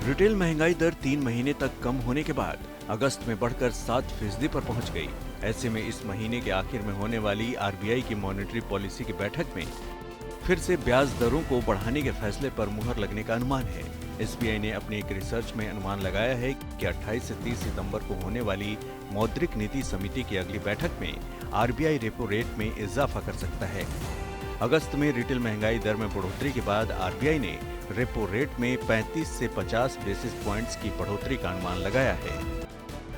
Retail महंगाई दर 3 महीने तक कम होने के बाद अगस्त में बढ़कर 7% पर पहुंच गई। ऐसे में इस महीने के आखिर में होने वाली आरबीआई की मॉनेटरी पॉलिसी की बैठक में फिर से ब्याज दरों को बढ़ाने के फैसले पर मुहर लगने का अनुमान है। एसबीआई ने अपनी एक रिसर्च में अनुमान लगाया है कि 28 से 30 सितंबर को होने वाली मौद्रिक नीति समिति की अगली बैठक में आरबीआई रेपो रेट में इजाफा कर सकता है। अगस्त में रिटेल महंगाई दर में बढ़ोतरी के बाद आरबीआई ने रेपो रेट में 35 से 50 बेसिस पॉइंट्स की बढ़ोतरी का अनुमान लगाया है।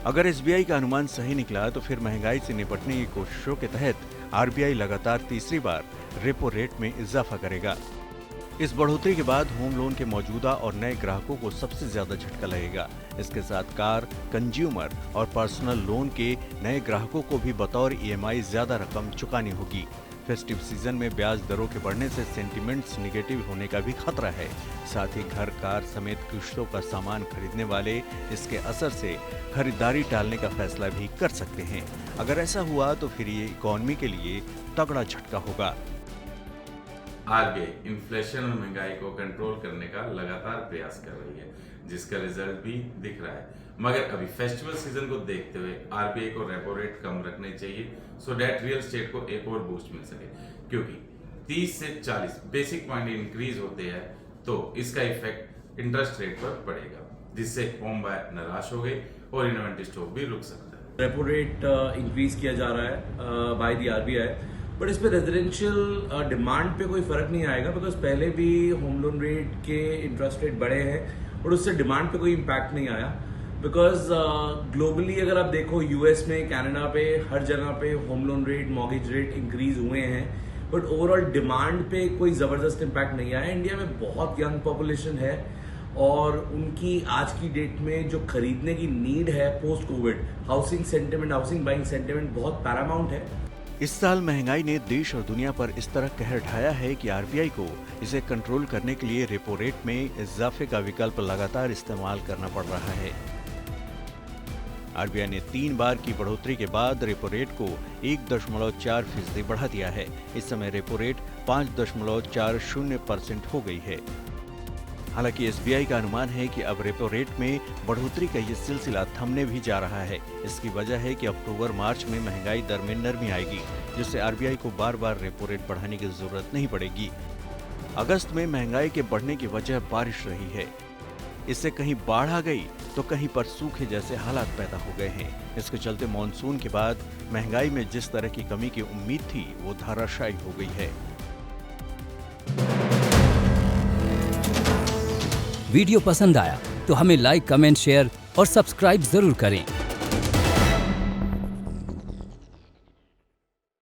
अगर एसबीआई का अनुमान सही निकला तो फिर महंगाई से निपटने की कोशिशों के तहत आरबीआई लगातार तीसरी बार रेपो रेट में इजाफा करेगा। इस बढ़ोतरी के बाद होम लोन के मौजूदा और नए ग्राहकों को सबसे ज्यादा झटका लगेगा। इसके साथ कार, कंज्यूमर और पर्सनल लोन के नए ग्राहकों को भी बतौर ईएमआई ज्यादा रकम चुकानी होगी। फेस्टिव सीजन में ब्याज दरों के बढ़ने से सेंटिमेंट्स निगेटिव होने का भी खतरा है। साथ ही घर, कार समेत किस्तों का सामान खरीदने वाले इसके असर से खरीदारी टालने का फैसला भी कर सकते हैं। अगर ऐसा हुआ तो फिर ये इकोनॉमी के लिए तगड़ा झटका होगा। आरबीआई इन्फ्लेशन और महंगाई को कंट्रोल करने का लगातार प्रयास कर रही है, जिसका रिजल्ट भी दिख रहा है। मगर अभी फेस्टिवल सीजन को देखते हुए आरबीआई को रेपो रेट कम रखने चाहिए, सो दैट रियल एस्टेट को एक और बूस्ट मिल सके। क्योंकि 30 से 40 बेसिक पॉइंट इंक्रीज होते हैं तो इसका इफेक्ट इंटरेस्ट रेट पर पड़ेगा, जिससे होम बायर निराश हो गए और इन्वेंटरी स्टॉक भी रुक सकता है। रेपो रेट इंक्रीज किया जा रहा है बाय द आरबीआई, बट इस पे रेजिडेंशियल डिमांड पे कोई फर्क नहीं आएगा, बिकॉज पहले भी होम लोन रेट के इंटरेस्ट रेट बढ़े हैं और उससे डिमांड पे कोई इम्पैक्ट नहीं आया। बिकॉज ग्लोबली अगर आप देखो, यूएस में, कनाडा पे, हर जगह पे home loan rate, mortgage rate increase हुए हैं, बट ओवरऑल डिमांड पे कोई जबरदस्त इम्पैक्ट नहीं आया। इंडिया में बहुत यंग पॉपुलेशन है और उनकी आज की डेट में जो खरीदने की नीड है post Covid, housing sentiment, housing buying sentiment बहुत पैरामाउंट है। इस साल महंगाई ने देश और दुनिया पर इस तरह कहर ढाया है कि आरबीआई को इसे कंट्रोल करने के लिए रेपो रेट में इजाफे का विकल्प लगातार इस्तेमाल करना पड़ रहा है। आरबीआई ने 3 बार की बढ़ोतरी के बाद रेपो रेट को 1.4% बढ़ा दिया है। इस समय रेपो रेट 5.40% हो गई है। हालांकि एसबीआई का अनुमान है कि अब रेपो रेट में बढ़ोतरी का ये सिलसिला थमने भी जा रहा है। इसकी वजह है कि अक्टूबर-मार्च में महंगाई दर में नरमी आएगी, जिससे आरबीआई को बार-बार रेपो रेट बढ़ाने की जरूरत नहीं पड़ेगी। अगस्त में महंगाई के बढ़ने की वजह बारिश रही है। इससे कहीं बाढ़ आ गई तो कहीं पर सूखे जैसे हालात पैदा हो गए हैं। इसके चलते मॉनसून के बाद महंगाई में जिस तरह की कमी की उम्मीद थी वो धराशायी हो गई है। वीडियो पसंद आया तो हमें लाइक, कमेंट, शेयर और सब्सक्राइब जरूर करें।